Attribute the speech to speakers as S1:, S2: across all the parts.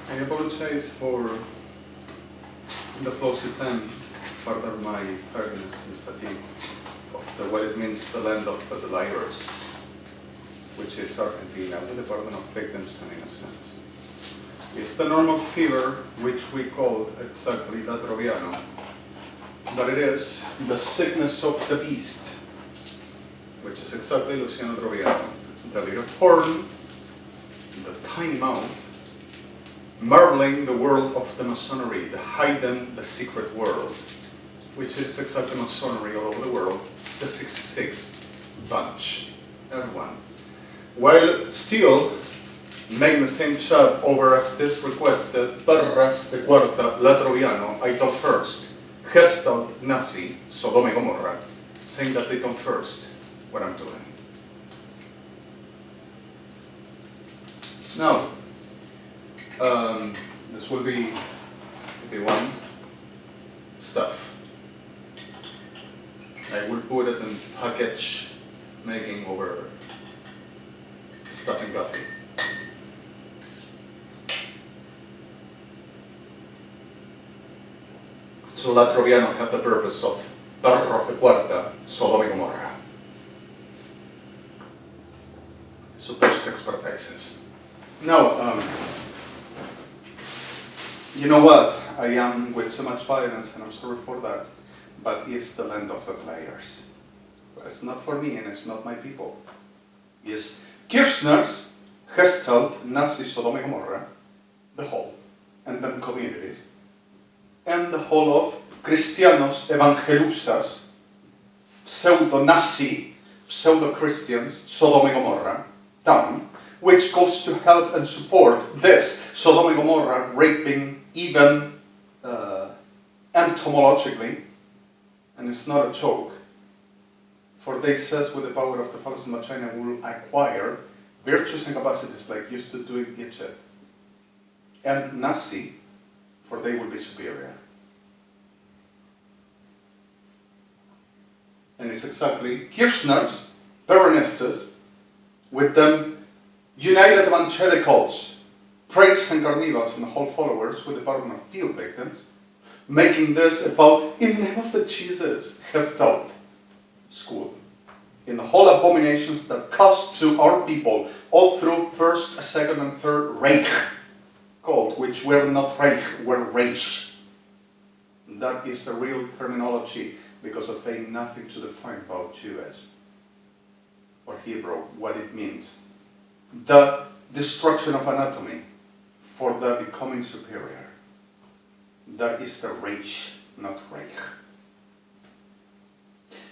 S1: I apologize for the flow to time, further my tiredness and fatigue of what it means the land of the liars, which is Argentina, with the burden of victims and innocence. It's the normal fever, which we called exactly la Troviano, but it is the sickness of the beast, which is exactly Luciano Troviano. The little horn, the tiny mouth, marveling the world of the Masonry, the hidden, the secret world, which is exactly Masonry all over the world, the 66 bunch, everyone. While still making the same chat over as this requested, Perras de Cuarta, La Troviano, I thought first, Gestalt, Nazi, Sodoma y Gomorra, saying that they come first what I'm doing. Now, this will be one stuff. I will put it in package making over stuffing coffee. So La Troviano have the purpose of Perros de Cuarta, Sodoma y Gomorra. Supposed expertises. Now, you know what? I am with too much violence, and I'm sorry for that, but it's the land of the players. But it's not for me, and it's not my people. It's Kirchner's Gestalt, Nazi, Sodoma y Gomorra, the whole, and then communities, and the whole of Cristianos Evangelusas, pseudo-Nazi, pseudo-Christians, Sodoma y Gomorra, town, which goes to help and support this Sodoma y Gomorra raping even entomologically, and it's not a joke, for they says with the power of the phallus and vagina will acquire virtues and capacities like used to do in Egypt, and Nazi, for they will be superior. And it's exactly Kirchner's, Peronistas, with them United Evangelicals, praise and carnivals and the whole followers with the pardon of few victims, making this about, in the name of the Jesus, Gestalt school. In the whole abominations that cost to our people all through First, Second, and Third Reich, called, which were not Reich, were Reich. That is the real terminology, because of saying nothing to define about Jewish or Hebrew, what it means. The destruction of anatomy for the becoming superior. That is the Reich, not Reich.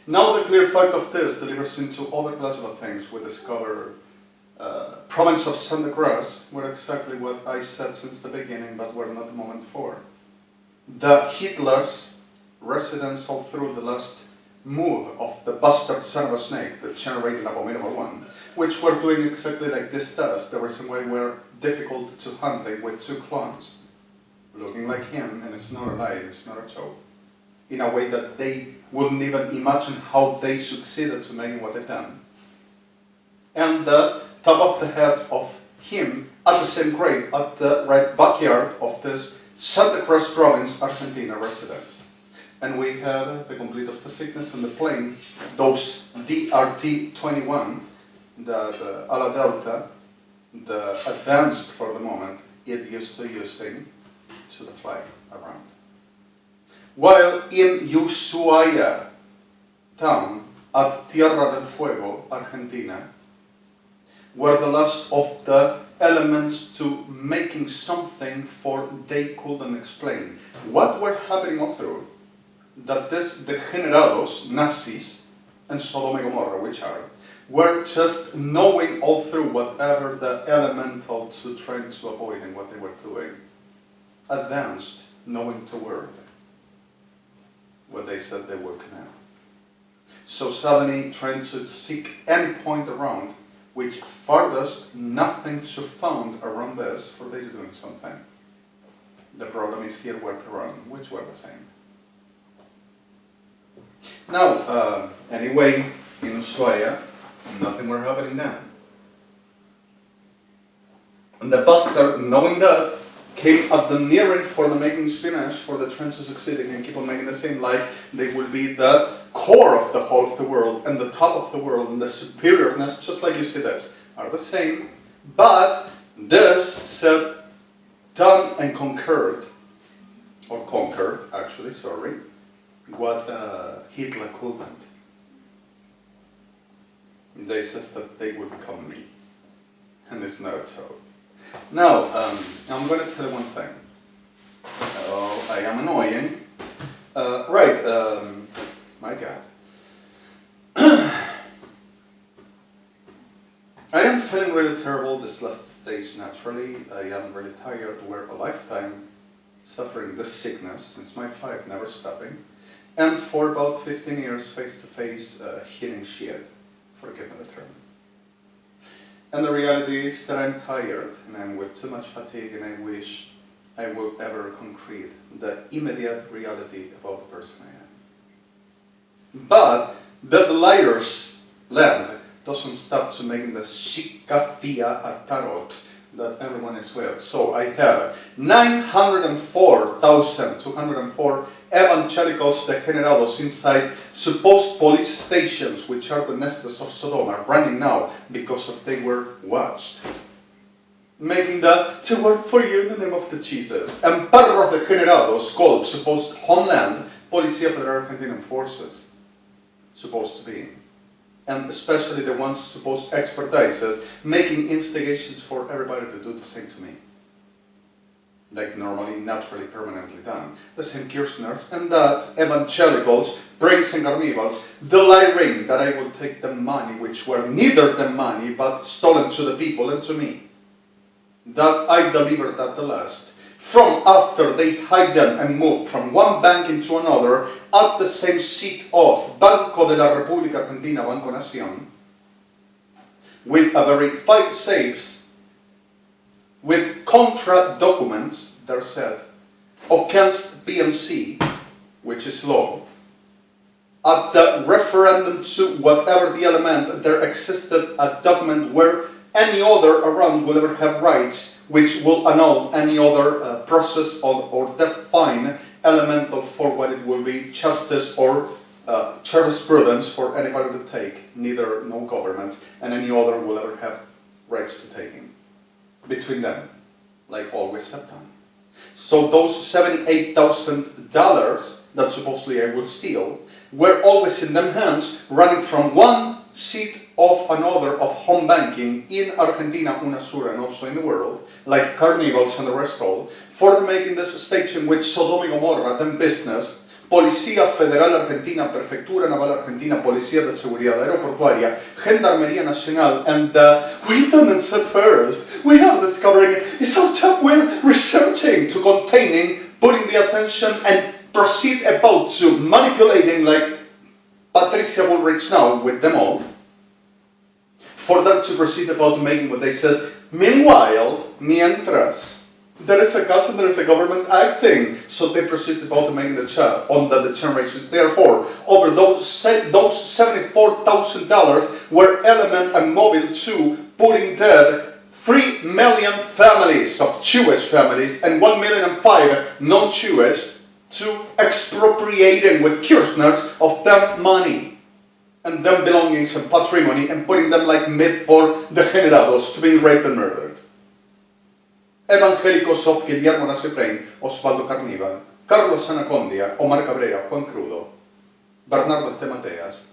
S1: Now the clear fact of this delivers into other classical things. We discover province of Santa Cruz, were exactly what I said since the beginning, but were not the moment for. The Hitler's residence all through the last move of the bastard son of a snake, the generating abominable one, which were doing exactly like this test. The reason why we're difficult to hunting with two clones, looking like him, and it's not a lie, it's not a joke, in a way that they wouldn't even imagine how they succeeded to making what they've done. And the top of the head of him at the same grave, at the right backyard of this Santa Cruz province, Argentina residence. And we have the complete of the sickness and the plane, those DRT-21, the Ala Delta, the advanced for the moment, it used to using to the fly around. While in Ushuaia town at Tierra del Fuego, Argentina, were the last of the elements to making something for they couldn't explain. What were happening all through that this degenerados, Nazis, and Sodoma y Gomorra, which are, were just knowing all through whatever the elementals to trying to avoid in what they were doing. Advanced, knowing toward what they said they would come out. So suddenly trying to seek any point around which farthest nothing to found around this for they doing something. The problem is here were around, which were the same. Now, anyway, in Ushuaia, nothing were happening then. And the bastard, knowing that, came at the nearing for the making spinach, for the trend to succeeding and keep on making the same life, they will be the core of the whole of the world and the top of the world and the superiorness, just like you see this, are the same. But this said, done and conquered, or conquered actually, sorry, what Hitler couldn't. They says that they will become me, and it's not so. Now, I'm going to tell you one thing. Oh, I am annoying. My God. I am feeling really terrible this last stage naturally. I am really tired to work a lifetime suffering this sickness since my 5 never stopping. And for about 15 years face to face hitting shit. Forgive me the term. And the reality is that I'm tired and I'm with too much fatigue and I wish I would ever concrete the immediate reality about the person I am. But the liar's land doesn't stop to making the shikafia tarot that everyone is with. So I have 904,204 evangelicals degenerados inside supposed police stations, which are the nestes of Sodom, are running now because of they were watched. Making the to work for you in the name of the Jesus. And perros degenerados called supposed homeland Policía Federal Argentinian forces, supposed to be. And especially the ones supposed expertises, making instigations for everybody to do the same to me. Like normally, naturally, permanently done. The same Kirchners and that evangelicals, brains and carnivals, deliring that I will take the money, which were neither the money, but stolen to the people and to me. That I delivered at the last. From after they hide them and moved from one bank into another at the same seat of Banco de la República Argentina, Banco Nación, with a verified safes, with contra documents, they're said, against PMC, which is law, at the referendum to whatever the element, there existed a document where any other around will ever have rights, which will annul any other process or define elemental for what it will be justice or jurisprudence for anybody to take, neither no governments and any other will ever have rights to taking between them, like always have done. So those $78,000 that supposedly I would steal were always in them hands, running from one seat of another of home banking in Argentina, UNASUR, and also in the world, like carnivals and the rest all, for making this station with Sodom y Gomorra, then business, Policía Federal Argentina, Prefectura Naval Argentina, Policía de Seguridad Aeroportuaria, Gendarmería Nacional, and we didn't said first, we have discovering, it's our job, we're researching to containing, putting the attention and proceed about to manipulating like Patricia Bullrich now with them all, for them to proceed about making what they says, meanwhile, mientras, there is a cause and there is a government acting, so they proceed about making the check on the determinations. Therefore, over those $74,000 were element and mobile to putting dead 3 million families of Jewish families and 1,000,005 non-Jewish to expropriating with Kirchners of them money and them belongings and patrimony and putting them like meat for degenerados to be raped and murdered. Evangélicos of Guillermo Naceprain, Osvaldo Carnival, Carlos Anacondia, Omar Cabrera, Juan Crudo, Bernardo de Mateas,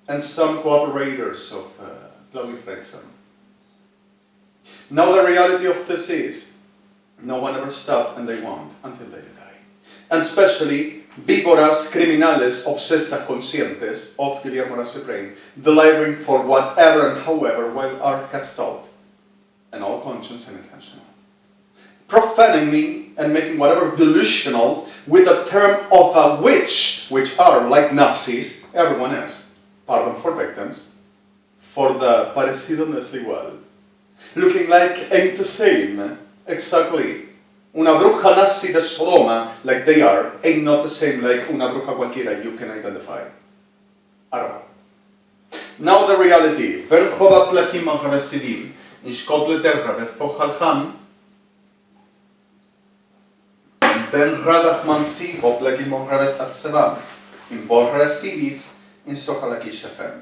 S1: and some cooperators of Claudio Fredson. Now the reality of this is, no one ever stopped and they won't until they die. And especially víboras criminales obsesas conscientes of Guillermo Naceprain, delivering for whatever and however while are cast out, and all conscience and intentional. Profaning me and making whatever delusional with the term of a witch, which are like Nazis, everyone is. Pardon for victims, for the parecido no es igual. Looking like ain't the same, exactly. Una bruja nazi de Sodoma, like they are, ain't not the same like una bruja cualquiera you can identify. At all. Now the reality. Velchova plachim al-Hasidim. Ishkot letercha v'foch al-Ham. Ben radach mansivo plegimo revet at sebam, in borre fivit, in sochalaki shefem.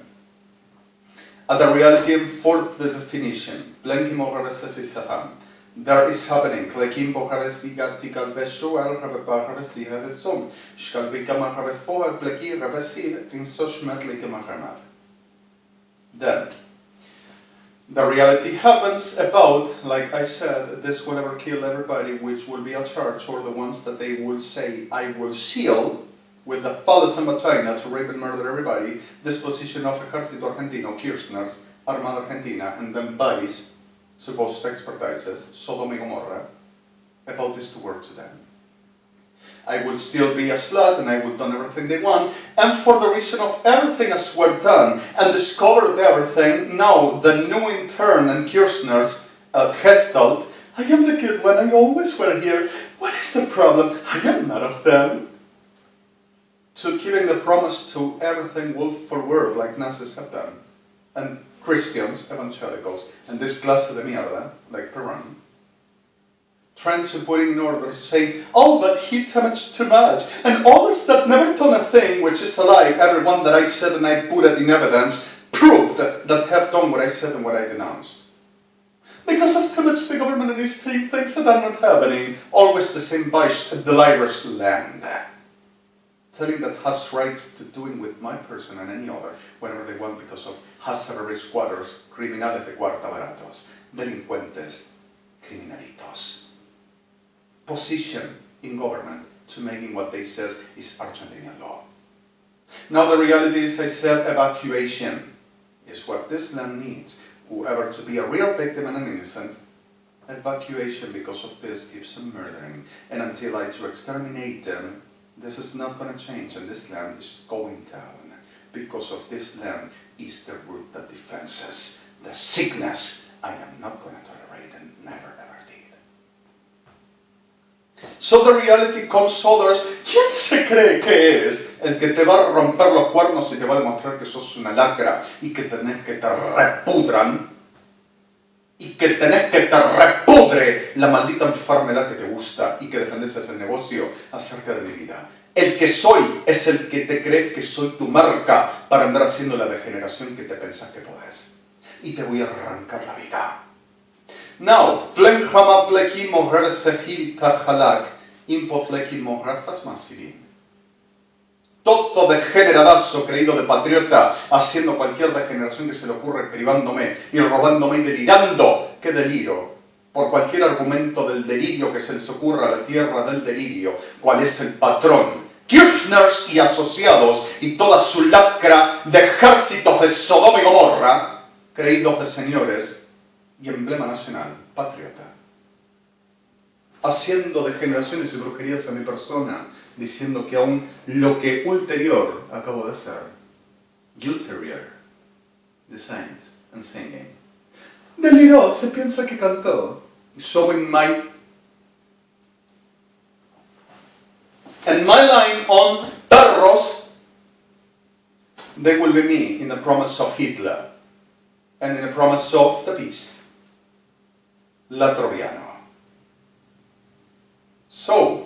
S1: At the reality and fourth definition, blenkimo reves efisafam. There is happening, klekim bohares vigatikal beshuel, revepa reves lihavesum, shkal vikama revefoel, pleki revesiv, in soshmet likemahramav. Then, the reality happens about, like I said, this will ever kill everybody, which will be a charge, or the ones that they will say, I will shield with the phallus and vagina to rape and murder everybody, this position of Ejército Argentino, Kirchner's, Armada Argentina, and then bodies, supposed expertises, Sodom and Gomorrah, about this to work to them. I will still be a slut and I will do everything they want, and for the reason of everything as we're done and discovered everything, now the new intern and Kirchner's gestalt, I am the good one, I always were here, what is the problem? I am not of them. To keeping the promise to everything word for word, like Nazis have done, and Christians, evangelicals, and this clase de mierda, like Peron, trying to put in order, saying, oh, but he damaged too much, and others that never done a thing, which is a lie, everyone that I said and I put it in evidence, proved that have done what I said and what I denounced. Because of how much the government is saying things that are not happening, always the same bias, the liar's land. Telling that has rights to doing with my person and any other, whatever they want, because of has squatters, criminales de cuarta baratos, delincuentes, criminalitos. Position in government to making what they says is Argentinian law. Now the reality is, I said, evacuation is what this land needs. Whoever to be a real victim and an innocent, evacuation because of this keeps them murdering. And until I to exterminate them, this is not going to change, and this land is going down. Because of this land is the root that defenses the sickness I am not going to tolerate and never ever did. So the reality comes others. ¿Quién se cree que es el que te va a romper los cuernos y te va a demostrar que sos una lacra y que tenés que te repudran? Y que tenés que te repudre la maldita enfermedad que te gusta y que defendes ese negocio acerca de mi vida. El que soy es el que te cree que soy tu marca para andar haciendo la degeneración que te pensás que podés. Y te voy a arrancar la vida. Now, flen hama pleki moher sehil tahalak, impot pleki moher fasmasivin. Todo degeneradazo creído de patriota, haciendo cualquier degeneración que se le ocurre, privándome y robándome y delirando. ¡Qué deliro! Por cualquier argumento del delirio que se les ocurra a la tierra del delirio, ¿cuál es el patrón? Kirchners y asociados y toda su lacra de ejércitos de Sodoma y Gomorra, creídos de señores y emblema nacional, patriota. Haciendo degeneraciones y brujerías a mi persona, diciendo que aún lo que ulterior acabo de hacer, ulterior, the saints and singing. Deliró, se piensa que cantó, showing my and my line on perros, they will be me in the promise of Hitler and in the promise of the beast, Latroviano. So,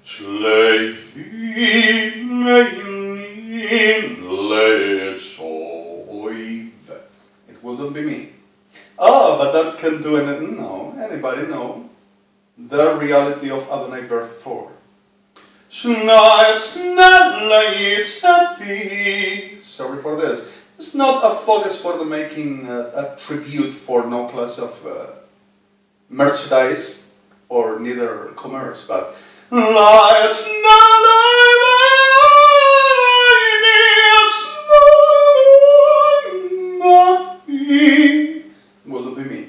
S1: Schleifen it wouldn't be me. Oh, but that can do anything. No, anybody know the reality of Adonai birth 4. Sorry for this. It's not a focus for the making a tribute for no class of merchandise or neither commerce, but will be me.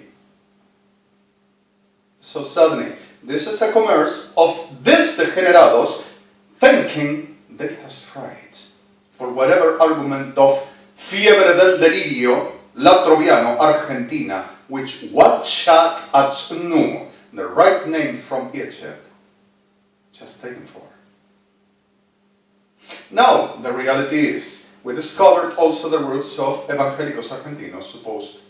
S1: So suddenly, this is a commerce of these degenerados thinking they has rights for whatever argument of fiebre del delirio latroviano Argentina, which what chat at nu, the right name from Egypt, just taken for. Now, the reality is, we discovered also the roots of Evangelicos Argentinos, supposed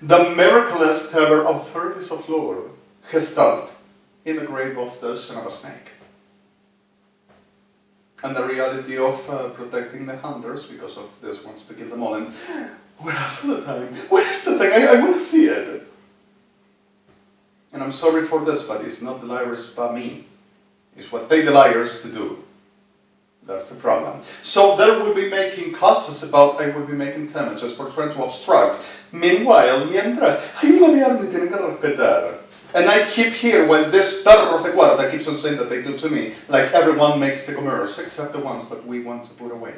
S1: the miraculous ever authorities of Lord, Gestalt, in the grave of the son of a snake. and the reality of protecting the hunters because of this wants to kill them all. And where's the time? Where's the thing? I want to see it. And I'm sorry for this, but it's not the liars but me. It's what they the liars to do. That's the problem. So they will be making causes about, I will be making damages for trying to obstruct. Meanwhile, mientras, ay, el gobierno me tienen que respetar. And I keep here when this perro of the guarda keeps on saying that they do to me, like everyone makes the commerce, except the ones that we want to put away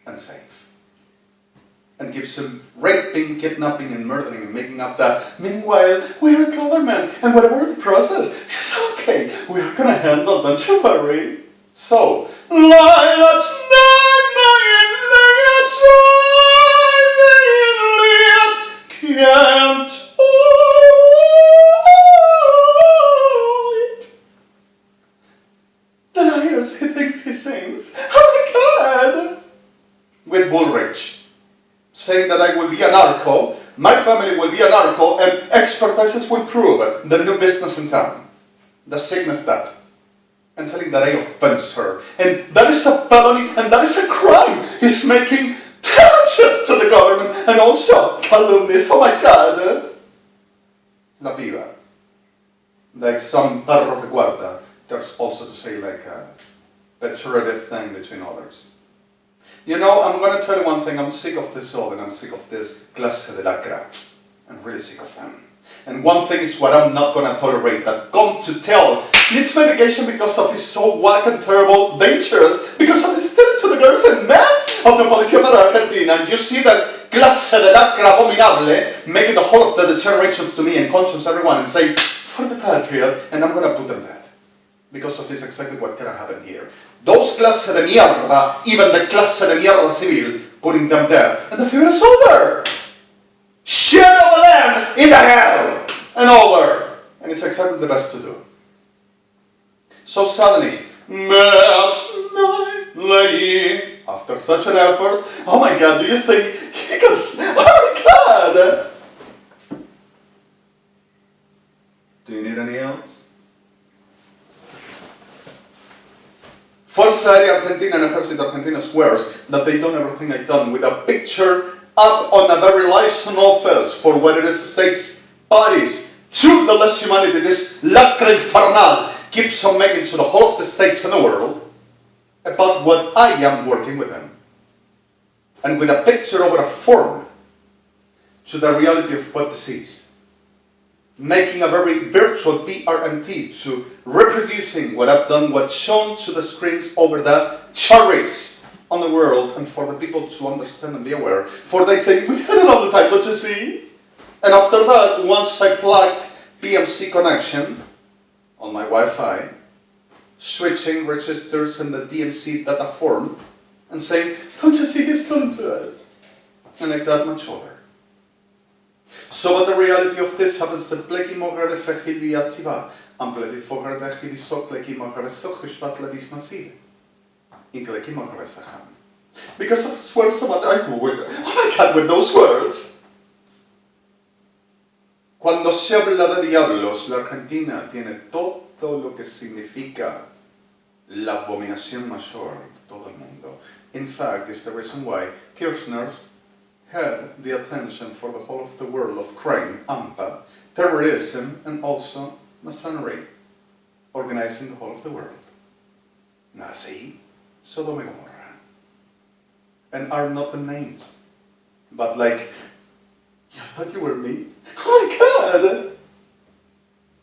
S1: and save. And keeps them raping, kidnapping, and murdering and making up that. Meanwhile, we're a government, and whatever the process, it's okay. We're gonna handle, don't you worry. So, let's can't the liars he thinks he sings. Oh my God! With Bullrich, saying that I will be a narco, my family will be a narco, and expertises will prove it, the new business in town, the sickness that, and telling that I offense her, and that is a felony, and that is a crime. He's making damages to the government, and also calumnies. Oh my God! La piba, like some perro de guarda. There's also to say like a pejorative thing between others. You know, I'm going to tell you one thing. I'm sick of this all, and I'm sick of this clase de lacra. I'm really sick of them. And one thing is what I'm not going to tolerate, that come to tell needs medication because of his so whack and terrible, dangerous, because of his stealing to the girls and men of the Policía de Argentina. And you see that clase de lacra abominable making the whole of the generations to me and conscience everyone and say, for the patriot, and I'm going to put them dead. Because of this exactly what can happen here. Those clase de mierda, even the clase de mierda civil, putting them dead. And the fear is over. Shit over land in the hell and over. And it's exactly the best to do. So suddenly, after such an effort, oh my God, do you think he can, oh my God. Do you need any else? Fuerza Aérea Argentina and Ejército Argentino swears that they done everything I've done with a picture up on a very license office for what it is states parties to the less humanity. This lacra infernal keeps on making to the whole of the states in the world about what I am working with them. And with a picture over a form to the reality of what this is. Making a very virtual BRMT to reproducing what I've done, what's shown to the screens over the cherries on the world, and for the people to understand and be aware. For they say, we had it all the time, don't you see? And after that, once I plugged PMC connection on my Wi-Fi, switching registers in the DMC data form, and saying, don't you see he's done to us? And like that much over. So what the reality of this happens to pleki mogere fechili ativa, ampleti fogere vechili sok pleki mogere sochishvat levis masive. Inkleki mogere saham. Because of swears about I go with, oh my God, with those words. Cuando se habla de diablos, la Argentina tiene todo lo que significa la abominación mayor de todo el mundo. In fact, it's the reason why Kirchner's had the attention for the whole of the world of crime, AMPA, terrorism, and also masonry, organizing the whole of the world. Nazi, Sodom and Gomorrah. And are not the names, but like, you thought you were me? Oh my God!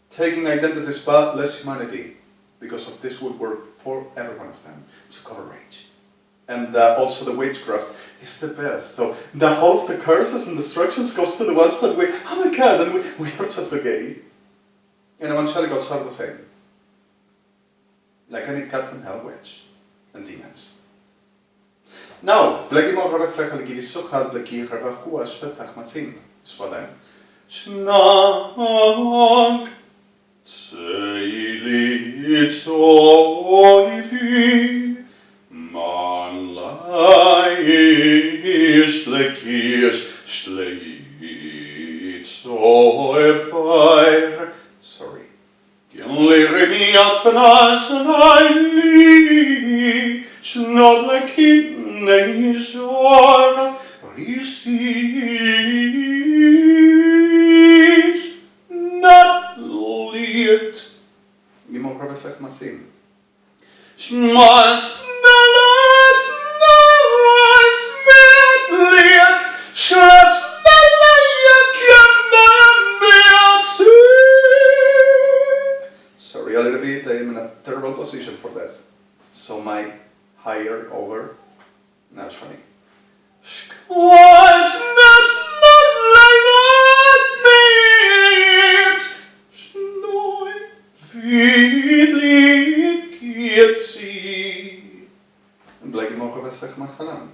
S1: Taking identities but less humanity, because of this would work for every one of them to cover rage. And also the witchcraft is the best. So the whole of the curses and destructions goes to the ones that we, oh my God, and we are just okay. And evangelicals are the same. Like any cat and hell witch and demons. Now, bleki mogre fechel giri suchal bleki rebachua shvetach matzim. Svalem. Shnag tzeili tzoivi man laish lekish shleit zoefair. Sorry. Gin le remi apnas naili Schnodlekin nation receive not lit. Nie mogę robić masin. Schmas nalat nawas medliak schatz sorry, a little bit, I'm in a terrible position for this. So my higher over, naturally. Was not like what means Schnoi vidlik yetsi. En blijkbaar mogen we zeg maar galam.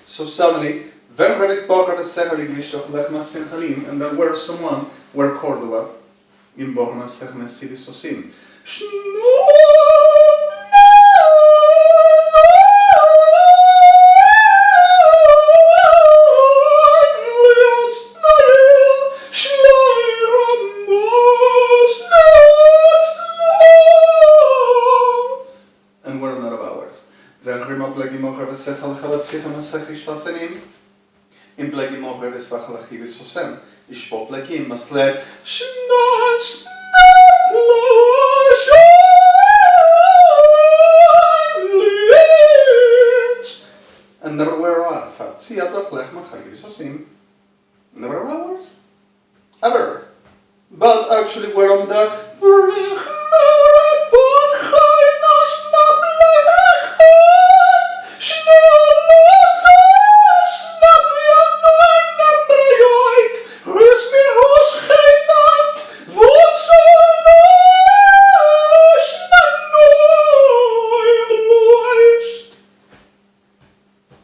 S1: So suddenly, when Redek Bogar the Sehari Gvishok Lechma Sinhalim, and there were someone where Cordova in Bogar Sehme Sidi Sosim. And we're not of ours. Then Rima Plagi Mogar the Sehal Halat Siham Sehish Vasenim. In Plagi Mogar the Svachalachi Sosem. Ishpo Plagi must let Shnot. And never were off. Never ours? Ever. But actually we're on the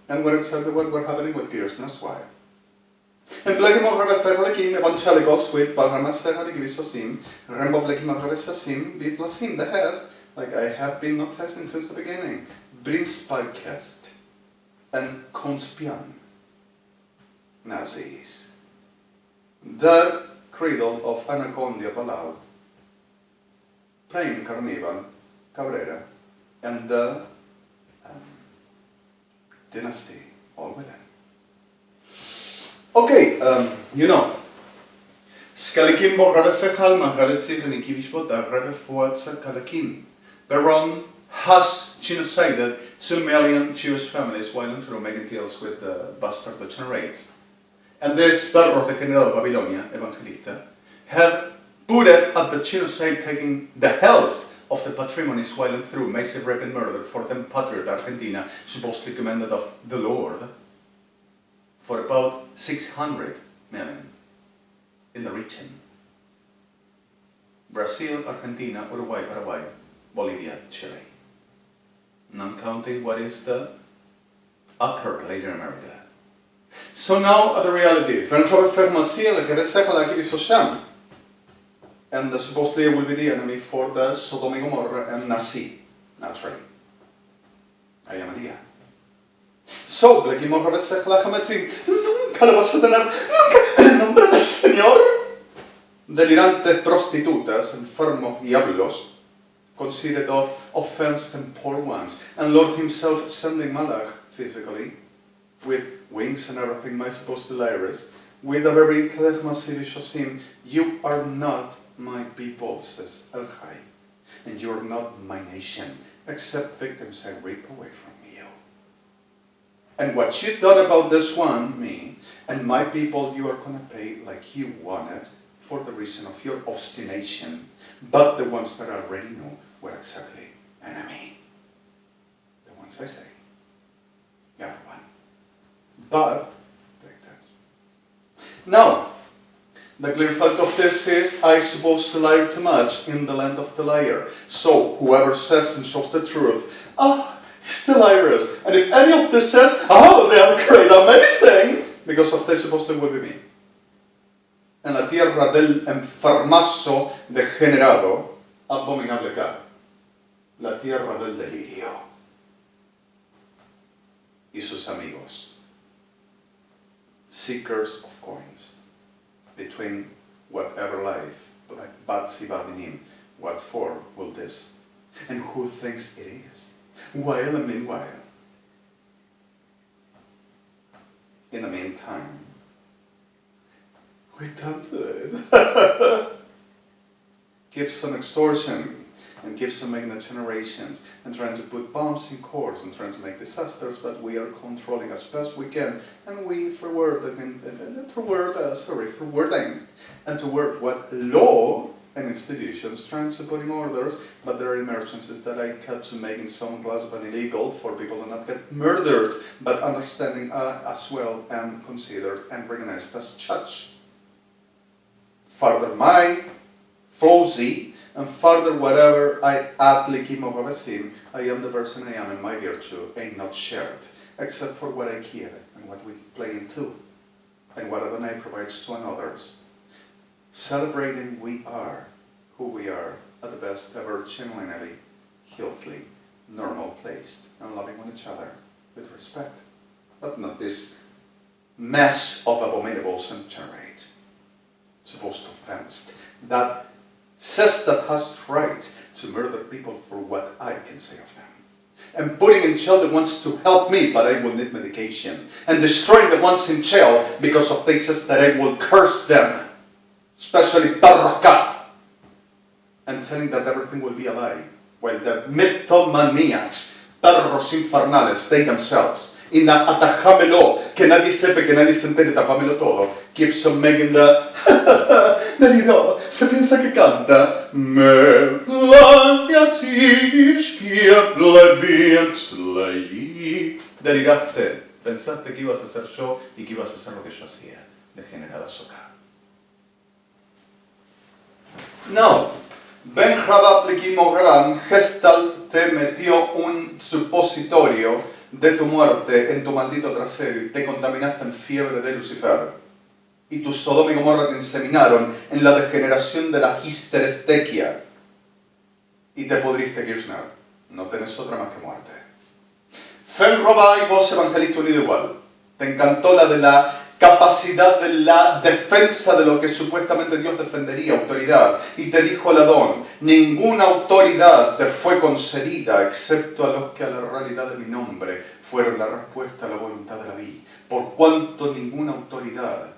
S1: and when it's what we're happening with Thurs, that's why. En plek mag er vergelijking met Angelicos with Pagamas Givisosim, Rembo plek mag er Sasim, Bit Lasim, the head, like I have been noticing since the beginning. Brinspalkest and Conspian. Nazis. The cradle of Anacondia Ballad, Plain Carnival, Cabrera, and the dynasty all within. Okay, you know, Skalikim Bogarde Fechal, Magaletsi, and Ikivishbot, Agrave Fuatsa Kalakim. Baron has genocided 2 million Jewish families while through making deals with the bastard degenerates. And this Baron, the General of Babylonia, Evangelista, have put it at the genocide, taking the health of the patrimony swollen through massive rape and murder for them patriot Argentina, supposedly commanded of the Lord, for about 600 million in the region. Brazil, Argentina, Uruguay, Paraguay, Bolivia, Chile. Non-counting what is the upper Latin America. So now the reality. And supposedly will be the enemy for the Sodom and Gomorrah and Nasi, naturally. I am Maria. So, Bleki Mohammed Sechlachametzin, nunca le vas a tener, nunca, en el nombre del Señor. Delirantes prostitutas, enfermos diablos, considered of offense and poor ones, and Lord himself sending Malach physically, with wings and everything, my supposed delirious, with a very Klechmasivishossim, you are not my people, says El Chai, and you are not my nation, except victims I rape away from you. And what you've done about this one, me, and my people, you are going to pay like you wanted for the reason of your obstination, but the ones that I already know were exactly enemy. The ones I say. Everyone. But victims. Now, the clear fact of this is, I suppose to lie too much in the land of the liar. So, whoever says and shows the truth, he's delirious. And if any of this says, they are great, amazing, because of this supposed to will be me. En la tierra del enfermazo degenerado, abominable cara. La tierra del delirio. Y sus amigos. Seekers of coins. Between whatever life, like Batsi Babinim, what for will this? And who thinks it is? While and meanwhile. In the meantime, we don't do it. Keeps on extortion and keeps on making the generations and trying to put bombs in courts and trying to make disasters, but we are controlling as best we can, and we forwarding and toward what law and institutions trying to put in orders, but there are emergencies that I kept to making some class of an illegal for people to not get murdered, but understanding as well and considered and recognized as such. Further my Fauzi, and further whatever I add likim of Abasim, I am the person I am, and my virtue ain't not shared, except for what I give and what we play into, and what Adonai provides to others. Celebrating we are who we are at the best ever, genuinely, healthily, normal placed, and loving one each other with respect, but not this mess of abominables and generates, supposed to fenced, that says that has right to murder people for what I can say of them. And putting in jail the ones to help me, but I will need medication. And destroying the ones in jail because of places that I will curse them. Especially Tarraka. And telling that everything will be a lie. While the mythomaniacs, perros infernales, they themselves, in a atajamelo, que nadie sepa, que nadie se entere, tapamelo todo, keeps on making the DONIERO, se piensa que canta deliraste, pensaste que ibas a ser yo y que ibas a hacer lo que yo hacía, degenerada soca. No, Ben Jabab Likimogram Gestal te metió un supositorio de tu muerte en tu maldito trasero y te contaminaste en fiebre de Lucifer. Y tu Sodoma y Gomorra te inseminaron en la degeneración de la histerestequia. Y te pudriste, Kirchner. No tenés otra más que muerte. Fel Roba y vos, evangelista unido igual. Te encantó la de la capacidad de la defensa de lo que supuestamente Dios defendería, autoridad. Y te dijo el Adón, ninguna autoridad te fue concedida excepto a los que a la realidad de mi nombre fueron la respuesta a la voluntad de la vida. Por cuanto ninguna autoridad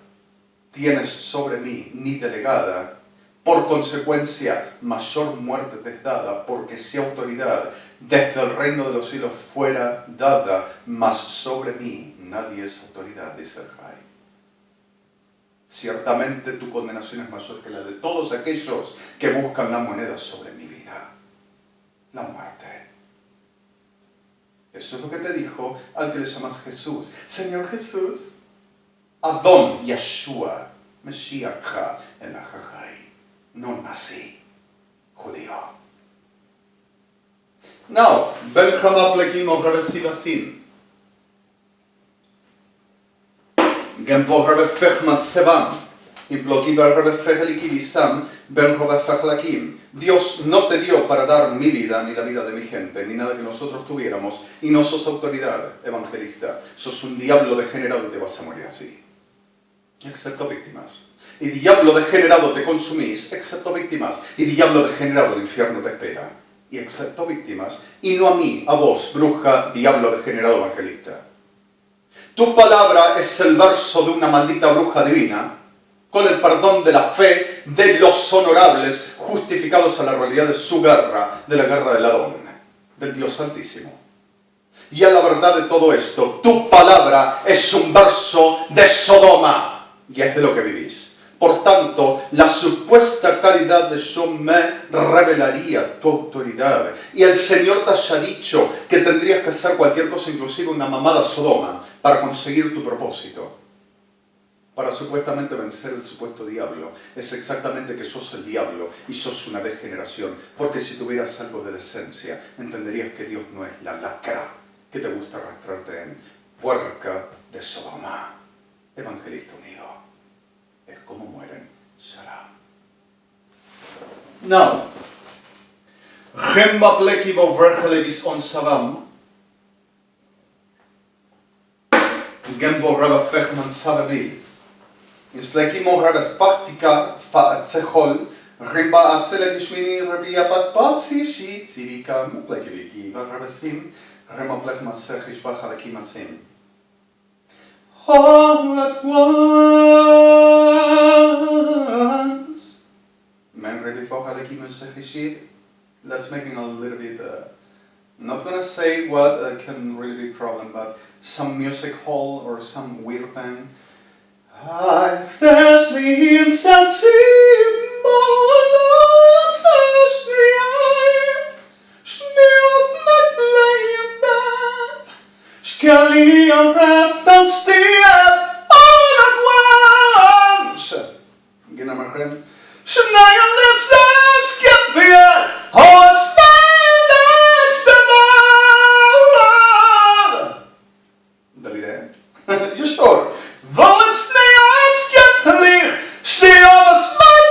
S1: tienes sobre mí ni delegada, por consecuencia mayor muerte te es dada, porque si autoridad desde el reino de los cielos fuera dada, mas sobre mí nadie es autoridad, dice el Jai. Ciertamente tu condenación es mayor que la de todos aquellos que buscan la moneda sobre mi vida, la muerte. Eso es lo que te dijo al que le llamas Jesús. Señor Jesús, Adon Yeshua, MELECH'HA en la Jajai, no nací judío. Now, Benjamá plekim of Rabbi Sivasim. Gempo Rabbi Fechmat Sevam. Imploquiva Rabbi Fechelikivisam, Ben Rabbi Fechlakim. Dios no te dio para dar mi vida ni la vida de mi gente, ni nada que nosotros tuviéramos, y no sos autoridad evangelista. Sos un diablo degenerado y te vas a morir así. Excepto víctimas. Y diablo degenerado te consumís, excepto víctimas. Y diablo degenerado el infierno te espera. Y excepto víctimas. Y no a mí, a vos, bruja, diablo degenerado evangelista. Tu palabra es el verso de una maldita bruja divina, con el perdón de la fe de los honorables, justificados a la realidad de su guerra, de la guerra del Adón, del Dios Santísimo. Y a la verdad de todo esto, tu palabra es un verso de Sodoma, y es de lo que vivís. Por tanto, la supuesta calidad de yo me revelaría tu autoridad. Y el Señor te haya dicho que tendrías que hacer cualquier cosa, inclusive una mamada Sodoma, para conseguir tu propósito. Para supuestamente vencer el supuesto diablo. Es exactamente que sos el diablo y sos una degeneración. Porque si tuvieras algo de decencia, entenderías que Dios no es la lacra que te gusta arrastrarte en puerca de Sodoma. Evangelista unido. Es como mueren. Shalom. Now, Gemma pleki bovrechelevis on savam. Gembo raba fechman sababil. It's like imo raba faktika fa atzechol רימבה אצלת ישמיני רבייה בת שישי ציביקה מופלקי ויקי ורבסים רמה פלך מסך ישבה חלקים עצים. All at once. Men ready for חלקים מסך ישי. Let's make it a little bit, not gonna say what can really be a problem, but some music hall or some weird thing. I thirst me insensibly, I thirst me, sneeuwt met leien Skelly on red stier, all at once. Get nummer him. Sneeuw net zelfs get weer, oh het snelste maar. Dat idee? You sure? Wel het Stay on a smart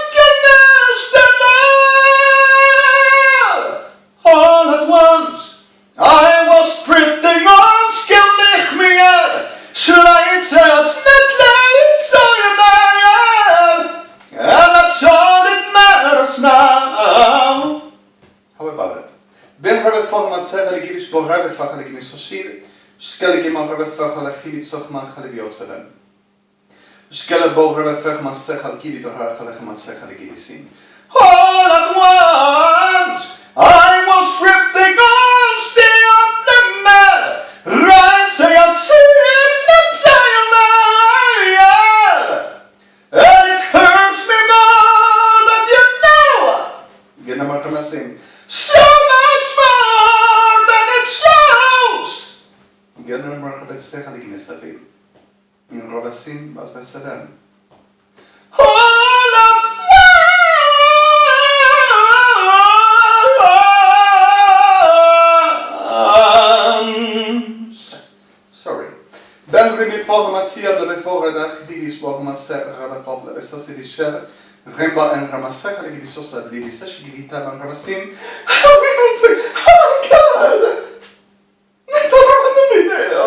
S1: all at once. I was drifting on Skellichmeer. Schleids als net leid so you man. And that's all that matters now. How about it? Ben hebben format zeggen ik is voor hebben van ik is sociaal. Skellig iemand hebben van ik zo man gaan die opzetten. Skelle boven de veg maar zeggen al kili toch eigenlijk maar zeggen ik die zien. All at once I was drifting on stay up the man. Right say I'll see it not say and it hurts me more than you know. Get nummer gaan zien. So much more than it shows. Get nummer gaan zeggen ik mis dat in. In Robesin was beseden. All at once. Sorry. Ben rimi formatia de bevoorraad gedivis formatia rabapop la esas ELISHEL Remba en Ramasek avec des sources de l'Elishesh Givita en Ramasin. Oh my God! Non torno video.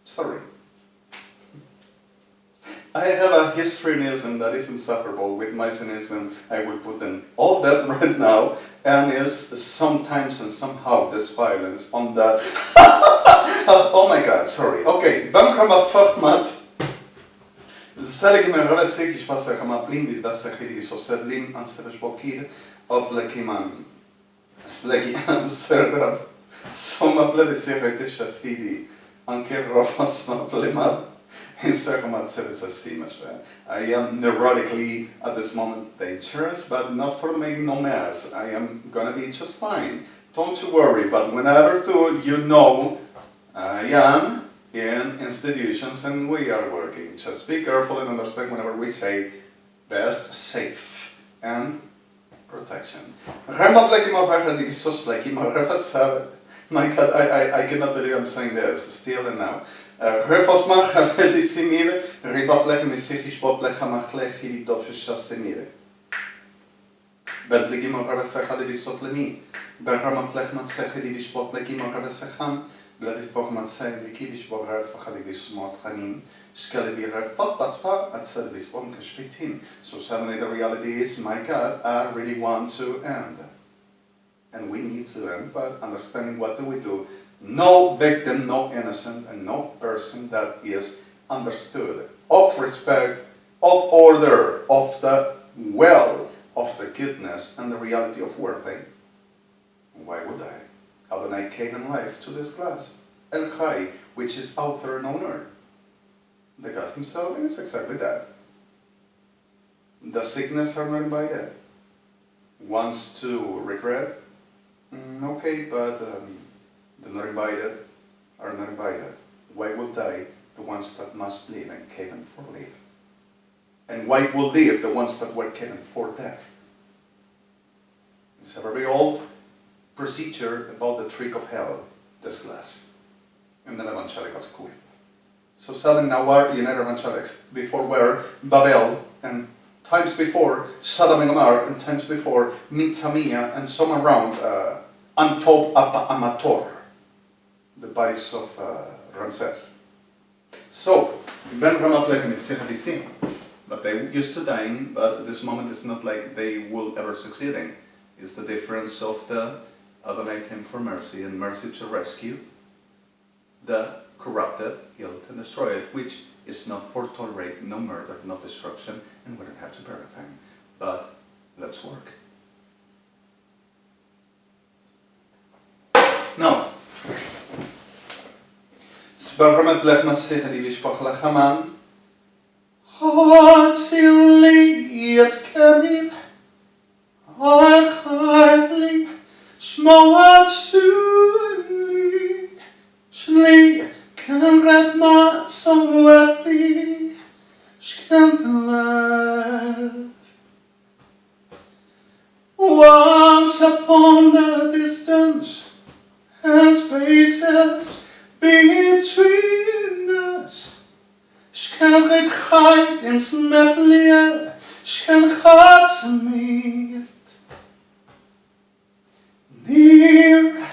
S1: Sorry. I have a histrionism that is insufferable. With my cynicism, I will put in all that right now, and is sometimes and somehow this violence on that. Oh my God, sorry. Okay, dan gaan we format. Stel ik me wel zeker, ik was er maar blind, is best zeker, ik zou het blind aan het spokeren, of lekker man, slegi aan het server, zomaar blijven zeggen, het is je fidi. Anche Rofas Maplema in Circumat Services. I am neurotically at this moment dangerous, but not for making no mess. I am gonna be just fine. Don't you worry, but whenever you know I am in institutions and we are working. Just be careful and understand whenever we say best, safe, and protection. My God, I cannot believe I'm saying this. Still and now. Refosmach Simire, Ribaplech Messichish Boplech Hamachlech, Hidoffish Simire. Bentley Morafecha di Sotlemi, Berramaplech Matsechedish Bopleki Morafesecham, Bloody Formatsei, the Kidish Borer Fachadibis Morthanim, Skelebir Fatbatspa, at Service Bonkashvitim. So suddenly the reality is, my God, I really want to end. And we need to end, but understanding what do we do. No victim, no innocent, and no person that is understood. Of respect, of order, of the well, of the goodness, and the reality of worthing. Why would I? Adonai came in life to this class. El Chai, which is author and owner. The God himself is exactly that. The sickness are not invited. Wants to regret? Okay, but the not invited are not invited. Why will die the ones that must live and came for live? And why will live the ones that were came for death? It's a very old procedure about the trick of hell, this class. And then Evangelicals quit. So suddenly now are United Evangelics, before were Babel, and times before Sodom and Gomorrah, and times before Mitzamia, and some around Antop Amator, the bodies of Ramses. So, Ben Ramaplechem is Sihadisim. but they used to dying, but at this moment it's not like they will ever succeeding. It's the difference of the Adonai came for mercy, and mercy to rescue the corrupted, killed and destroyed, which is not for tolerate, no murder, no destruction, and we don't have to bear a thing. But let's work. Now, Sparmet lech masichet die vishpach lachaman. Hatzili et kemil. Achayli. Shmoatsuli. Shli. Kanret ma somwetli. Shkendelev. Once upon the distance, and spaces between us. Schkelget chai in smetlia, schkelchat samit. Near,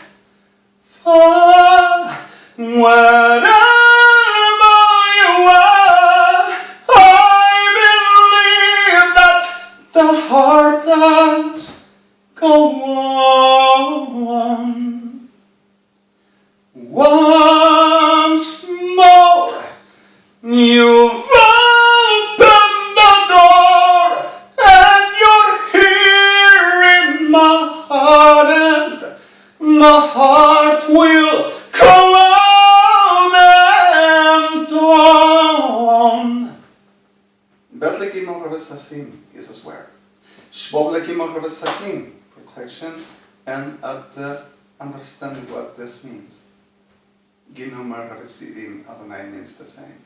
S1: far, wherever you are, I believe that the heart does go on. Once more, you've opened the door, and you're here in my heart, and my heart will go on and on. Betleki mocha v'sasim is a swear. Shvobleki mocha v'sakim, protection, and at the understanding what this means. Ginomar receiving Adonai means the same.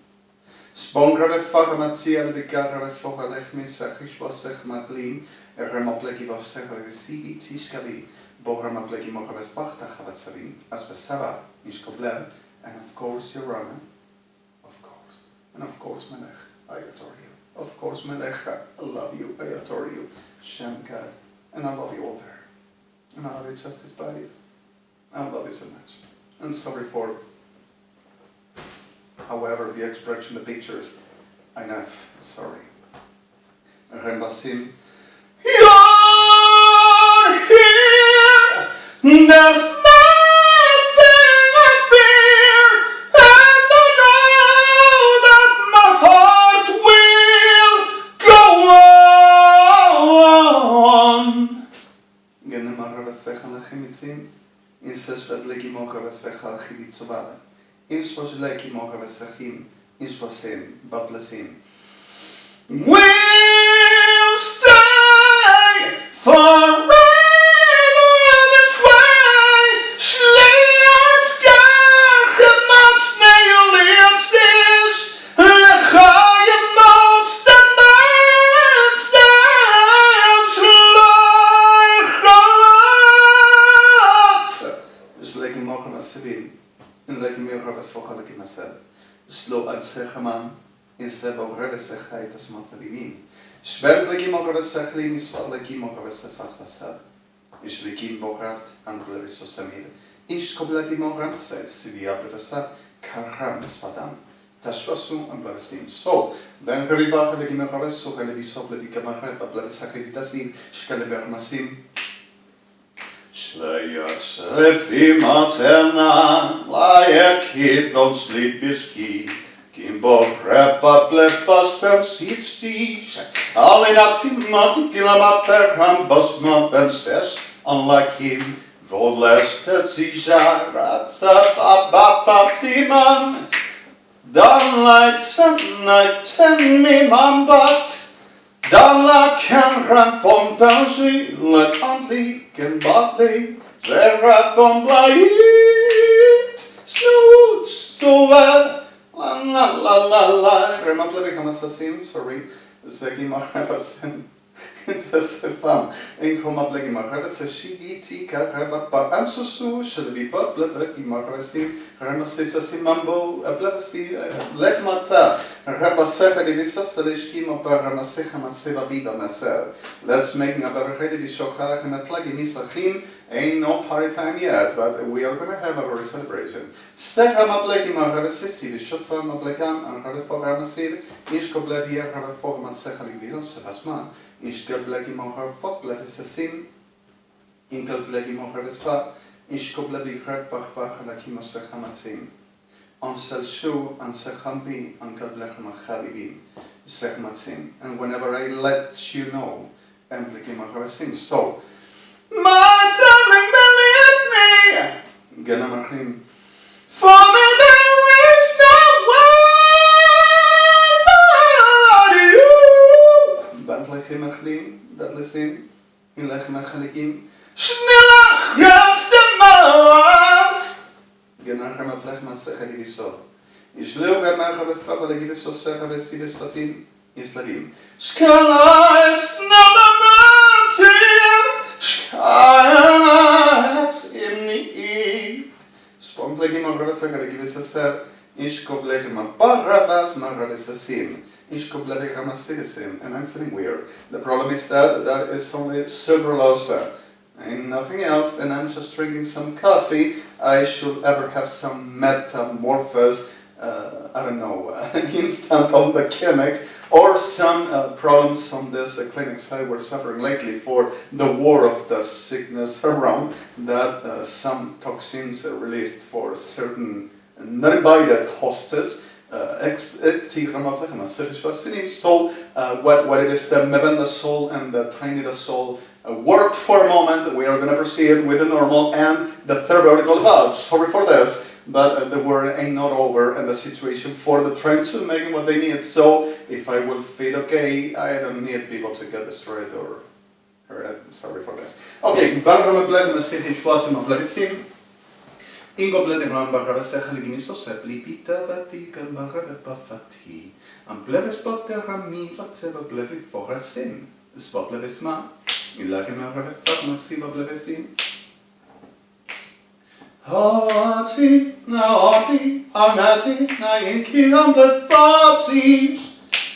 S1: Spongrave farmacia bigarave foralech misachich vosech maglim, eremapleki vosech receiving tishkavi, boramapleki mochavet pachtach havatsavim, as besava, ishkoblev, and of course, Your Honor, of course, and of course, Melech, I adore you. Of course, MELECH'HA, I love you, I adore you, Shem God, and I love you all there. And I love you, Justice Bodies. I love you so much. And sorry for, however, the expression, the pictures, enough, sorry. Rembasim, you're here, there's nothing I fear, and I know that my heart will go on. Genemar Rebefecha Lechimitzim. In sesvet leki mocha vefecha chivit tzovada. In shvosh leki mocha vesachim. In shvosim bablesim. We'll stay forever this way. Shliats gachem matzmei uliatzish. Lechayim motztem betzem shloichat. Leki mocha vasivim. In leki mocha vefocha leki masel. Slo ad sechaman. In sebo redesechait as matzavimim. Shver leki mocha vesechlim. Isvat leki mocha vesefach vasel. Ish leki mocha and levisosamid. Ish kob leki mocha vesel. Sivia bevesa. Karram spadam. Tashvasu and blevesim. So, ben rivach leki mocha vesocha levisop levika machet. Blevesachivitasim. Shkeleber masim. Shleyatsefim atena, layekid on sleepiski, Kimbo repa blepas per sitstisch, alinatim kilometer hambos ma per ses, unlike him, vodlestet sijar, ratsabababatiman, dan night ten me mambat. Dan la kan ran von Belgi, let antli ken badli, zerra von blait, snoot, stoel, la, remaplevik amasasim, sorry, zegi machevasim, intesefam, inkomaplegi machevasim, shigiti, karababa, amsusu, shalvipot, pleveki machevasim, remasitasim mambo, plevasi, lechmata, Let's make ain't no party time yet, but we are going to have a very celebration. And whenever I let you know, so, my darling, believe me. For me there is no one but you. Schneller als der Mauer. Ich lebe meine Befehle, die so sehr sie das Latin ist Latin. Schneller Spontlegi magravefega givesa ser ishkoblegi mabaravas maravisasim. Ishkoblegi ramasisim, and I'm feeling weird. The problem is that that is only sucralosa and nothing else, and I'm just drinking some coffee. I should ever have some metamorphosis, I don't know, instant on the chemics, or some problems on this clinics I were suffering lately for the war of the sickness around, that some toxins are released for certain non-invited hostess. So what it is, the mebendazole and the tinidazole worked for a moment. We are going to proceed with the normal and the therapeutic about. Sorry for this. But the war ain't not over, and the situation for the trends are making what they need. So if I will feel okay, I don't need people to get destroyed or sorry for this. Okay, waarom we blijven met zich in schwassen of blijven zien? Ingo blijven aan bagara zeggen die niet zo sep lipita bati kan bagara pafati. Am blijven spotten rami wat ze blijven voor zin. Spot blijven sma. Ilahi bagara fat masiva blijven zien. Hati, naati, amati, nainki, amblefati.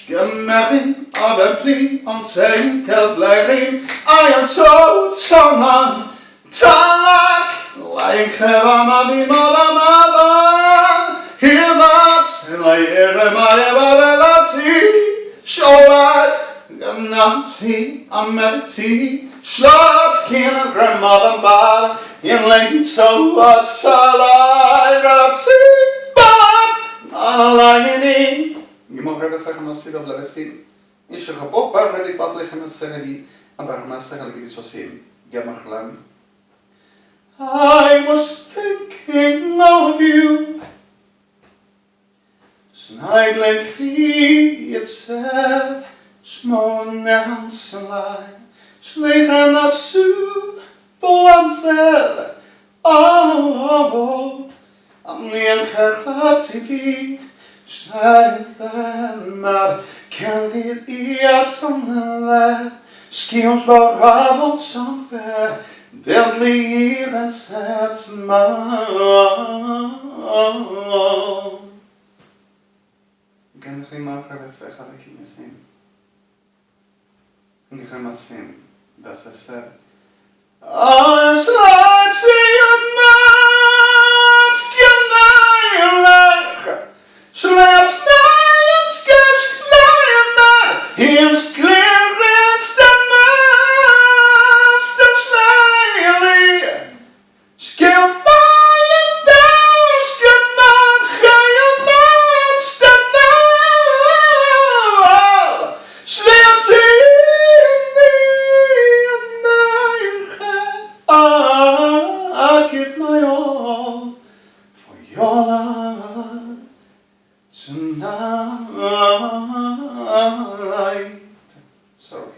S1: Gemerring, abempli, ontzein, kelbleiring. I am so man. Talak, lying kreva, mavi, mala. Here lots, and I ere my evalati. Showat, gamnati, ameti. Slot, kin, and grandmother, bad. In lane so what's alive, but Alayni. You might have a fact of Levesin. You should have both perfectly public and sanity, and Barmassacre Sosim. Yamachlam. I was thinking of you. Snidling feet itself, small nouns alive, Schleicher not sue. Answer, oh, I'm near Herzivi, Schneidem, can it eat some lad, skills for ravel somewhere, deadly even sets my Can I remember the fact that I can't sing? I can't sing, that's what I said. I see a mask in the Slats and sketch flying back. He's clearing the mask of slightly. Skill flying down, skip man, higher mask the now. Slats I give my all for your love tonight. Sorry,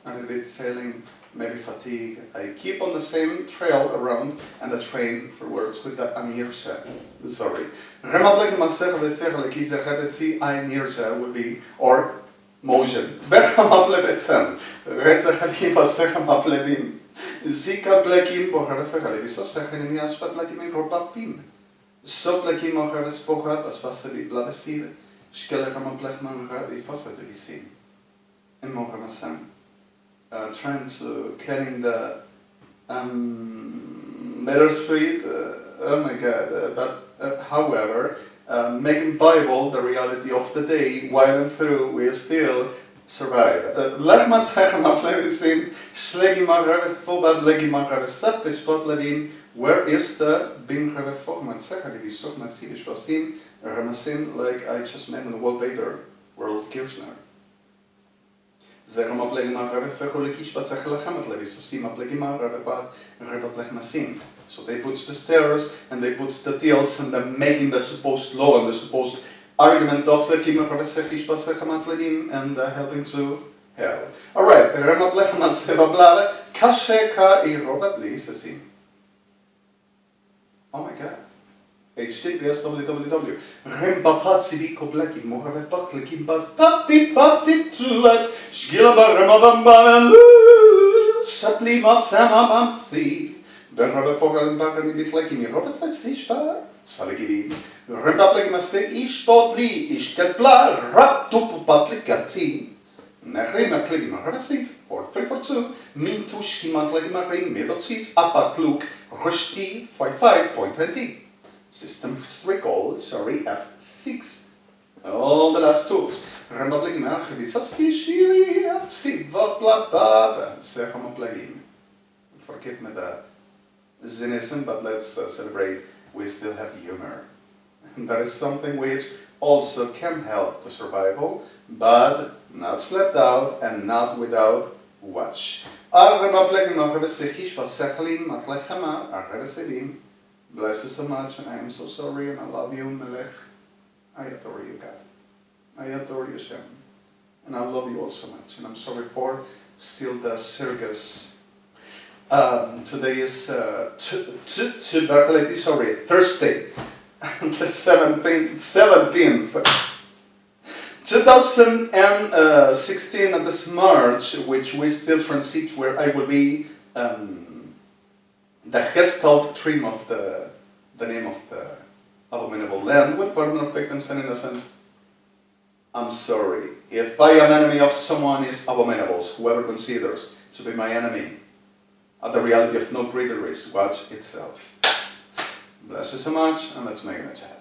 S1: I'm a bit failing, maybe fatigue. I keep on the same trail around and the train for words with the Anirsha. Sorry. Remablek Maser Lefer Kiza Hadesi Anirsha would be, or motion. Berhamaplebesan. Retzachimapledim. Zika plekim boharefegale, visos technemias pat plekim in korpapim. So plekim ohares pohat as faseli blavesir. Shkele Rama Plechman Radi Fossa de Visin. And Mohamasam. Trying to carrying the bittersweet, oh my god, but however, making viable the reality of the day while and through we still survive. Lechma Techma Plevisin, Shlegi Magrave Fobad Legi Magrave Sap, Spot Levin, where is the Bing Grave Format Sechari, Sogma Sivish Vasin, Ramasin, like I just made on the wallpaper, World Kirchner. Zeggen plegi magrave fecholekish wat zeggen lechamet levi so see plegi magrave pa reba plechmasim. So they put the stairs and they put the deals and they're making the supposed law and the supposed argument of the kima sechish wat sechamat ledim and helping to hell. All right, reba plechmat seva blave kashe ka iroba please see. Oh my God. HTTPS www. Rembapat siviko bleki morave paklekim bas pati tuat shgilaba remabamba shatli matsama mamsi. Ben rebe foran bakani bitlekim robert vet sishva salegivi. Rembapleki mase ishtotli ishketpla ratup patlikati. Nechrema klekim rabasi 4342 mintu shkimat legimarin middle seats apatluk rushti 55.20. System recall, sorry, F6. All the last tools. Remember now, forgive me the cynicism, but let's celebrate. We still have humor. And that is something which also can help the survival, but not slept out and not without watch. Bless you so much, and I am so sorry, and I love you, Melech. I adore you, God. I adore you, Shem. And I love you all so much, and I'm sorry for still the circus. Today is Thursday, the 17th. 2016 of this March, which we still transit, where I will be the gestalt trim of the name of the abominable land with permanent victims and innocents. I'm sorry. If I am enemy of someone is abominables, whoever considers to be my enemy, the reality of no greater is watch itself. Bless you so much, and let's make it a chat.